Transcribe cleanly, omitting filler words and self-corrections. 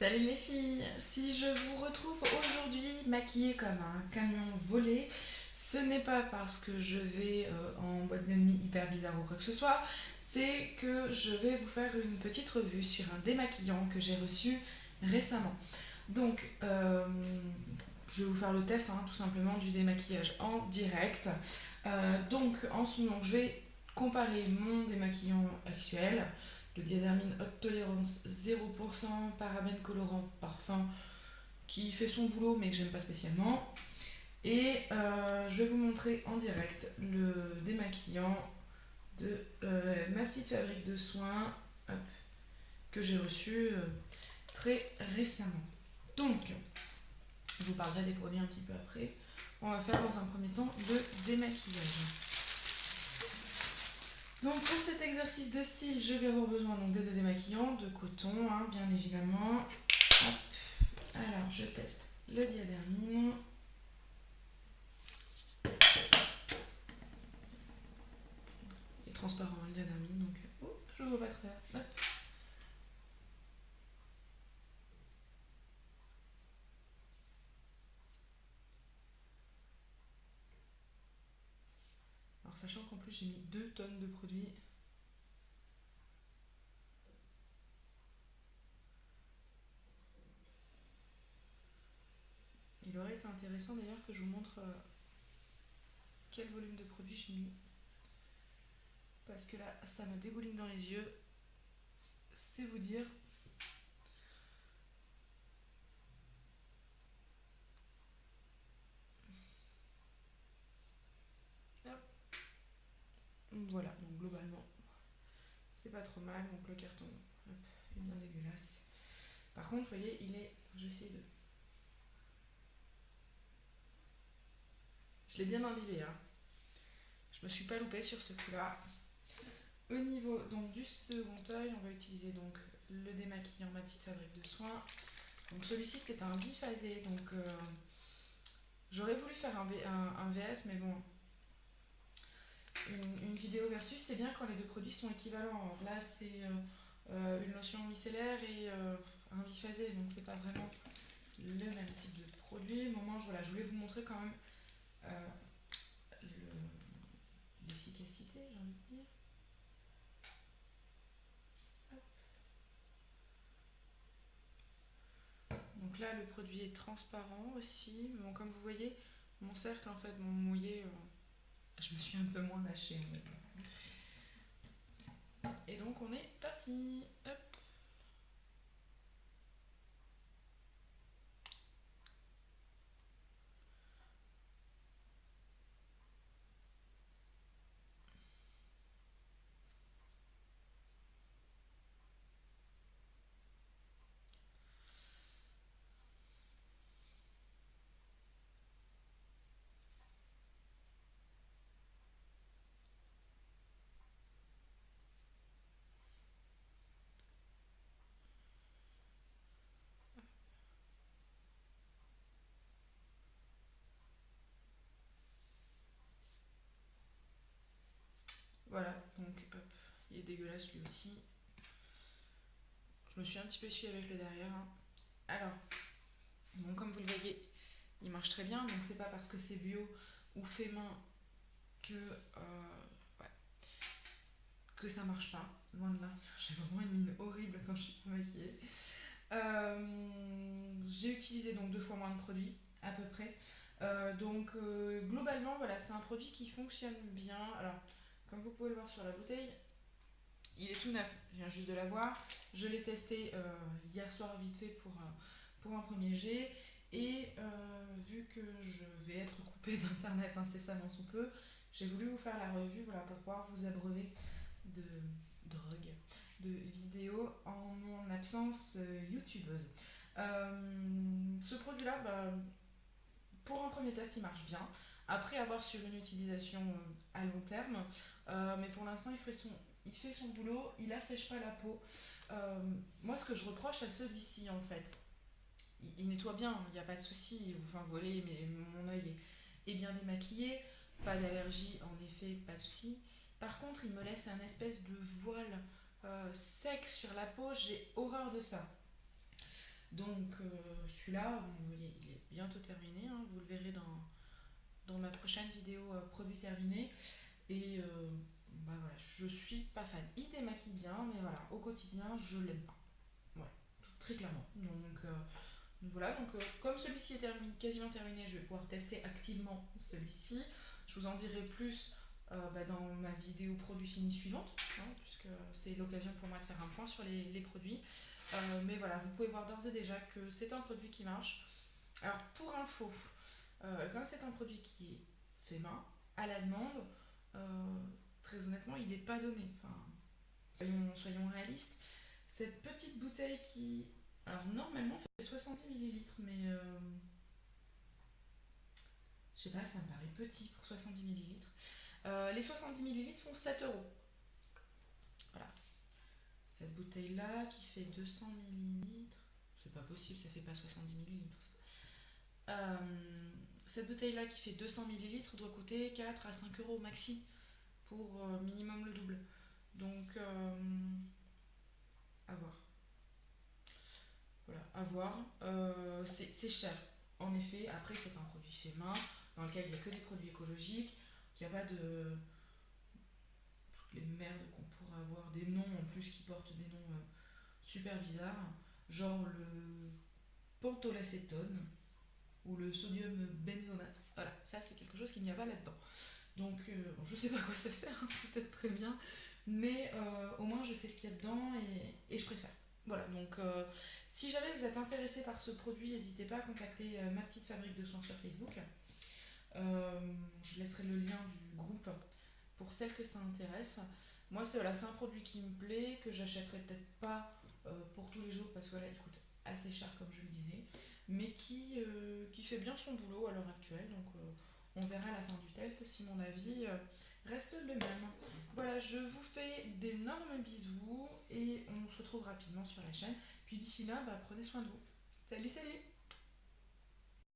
Salut les filles, si je vous retrouve aujourd'hui maquillée comme un camion volé, ce n'est pas parce que je vais en boîte de nuit hyper bizarre ou quoi que ce soit, c'est que je vais vous faire une petite revue sur un démaquillant que j'ai reçu récemment. Donc, je vais vous faire le test tout simplement du démaquillage en direct. Donc, en ce moment, je vais comparer mon démaquillant actuel, le Diadermine Haute Tolérance 0%, parabène colorant parfum, qui fait son boulot mais que j'aime pas spécialement. Et je vais vous montrer en direct le démaquillant de ma petite fabrique de soins, hop, que j'ai reçu très récemment. Donc, je vous parlerai des produits un petit peu après. On va faire dans un premier temps le démaquillage. Donc pour cet exercice de style, je vais avoir besoin donc, de deux démaquillants, de coton, bien évidemment. Hop. Alors je teste le Diadermine. Il est transparent le Diadermine, donc je ne vois pas très bien. Hop. Alors sachant qu'en plus j'ai mis 2 tonnes de produits. Il aurait été intéressant d'ailleurs que je vous montre quel volume de produit j'ai mis. Parce que là, ça me dégouline dans les yeux. C'est vous dire. Hop. Voilà, donc globalement, c'est pas trop mal. Donc le carton hop, est bien dégueulasse. Par contre, vous voyez, il est. Je vais essayer de. Je l'ai bien imbibé. Je me suis pas loupée sur ce coup-là. Au niveau donc, du second œil, on va utiliser donc le démaquillant Ma Petite Fabrique de Soins. Donc celui-ci c'est un biphasé, donc j'aurais voulu faire un VS, mais bon, une vidéo versus, c'est bien quand les deux produits sont équivalents. Alors là c'est une lotion micellaire et un biphasé, donc c'est pas vraiment le même type de produit. Mais au moins voilà, je voulais vous montrer quand même l'efficacité, j'ai envie de dire. Donc là, le produit est transparent aussi. Bon, comme vous voyez, mon cercle, en fait, mon mouillé, je me suis un peu moins lâchée. Et donc, on est parti. Hop. Voilà, donc hop, il est dégueulasse lui aussi. Je me suis un petit peu essuyée avec le derrière. Alors, bon, comme vous le voyez, il marche très bien. Donc, c'est pas parce que c'est bio ou fait main que, ouais, que ça marche pas. Loin de là. J'ai vraiment une mine horrible quand je suis maquillée. J'ai utilisé donc 2 fois moins de produits à peu près. Donc globalement voilà, c'est un produit qui fonctionne bien. Alors comme vous pouvez le voir sur la bouteille, il est tout neuf, je viens juste de l'avoir. Je l'ai testé hier soir vite fait pour un premier jet. Et vu que je vais être coupée d'internet incessamment sous peu, j'ai voulu vous faire la revue voilà, pour pouvoir vous abreuver de drogue, de vidéos en mon absence youtubeuse. Ce produit-là, pour un premier test, il marche bien. Après avoir sur une utilisation à long terme, mais pour l'instant, il fait son boulot, il assèche pas la peau. Moi, ce que je reproche à celui-ci, en fait, il nettoie bien, il n'y a pas de souci. Enfin, vous voyez, mais mon œil est bien démaquillé, pas d'allergie, en effet, pas de souci. Par contre, il me laisse un espèce de voile sec sur la peau, j'ai horreur de ça. Donc celui-là, bon, il est bientôt terminé, hein, vous le verrez dans ma prochaine vidéo produit terminé. Et bah voilà, je suis pas fan. Il démaquille bien, mais voilà, au quotidien, je l'aime pas. Voilà, très clairement. Donc voilà, donc comme celui-ci est quasiment terminé, je vais pouvoir tester activement celui-ci. Je vous en dirai plus dans ma vidéo produit fini suivante, hein, puisque c'est l'occasion pour moi de faire un point sur les produits. Mais voilà, vous pouvez voir d'ores et déjà que c'est un produit qui marche. Alors pour info, comme c'est un produit qui est fait main, à la demande, euh, très honnêtement, il n'est pas donné. Enfin, soyons réalistes. Cette petite bouteille qui, alors normalement, fait 70 millilitres, mais je sais pas, ça me paraît petit pour 70 millilitres. Les 70 millilitres font 7 euros. Voilà. Cette bouteille-là qui fait 200 millilitres, c'est pas possible, ça fait pas 70 millilitres. Euh, cette bouteille-là qui fait 200 millilitres doit coûter 4 à 5 euros maxi pour minimum le double. Donc, à voir. Voilà, à voir. C'est cher. En effet, après, c'est un produit fait main dans lequel il n'y a que des produits écologiques, qu'il n'y a pas de toutes les merdes qu'on pourrait avoir, des noms en plus qui portent des noms super bizarres, genre le pentolacétone ou le sodium benzonate. Voilà, ça c'est quelque chose qu'il n'y a pas là-dedans. Donc, bon, je sais pas à quoi ça sert, hein, c'est peut-être très bien, mais au moins je sais ce qu'il y a dedans et je préfère. Voilà, donc si jamais vous êtes intéressé par ce produit, n'hésitez pas à contacter ma petite fabrique de soins sur Facebook. Je laisserai le lien du groupe pour celles que ça intéresse. Moi, c'est voilà, un produit qui me plaît, que j'achèterai peut-être pas pour tous les jours parce que voilà, il coûte assez cher comme je le disais, mais qui fait bien son boulot à l'heure actuelle. Donc on verra à la fin du test si mon avis reste le même. Voilà, je vous fais d'énormes bisous et on se retrouve rapidement sur la chaîne. Puis d'ici là, bah, prenez soin de vous. Salut, salut!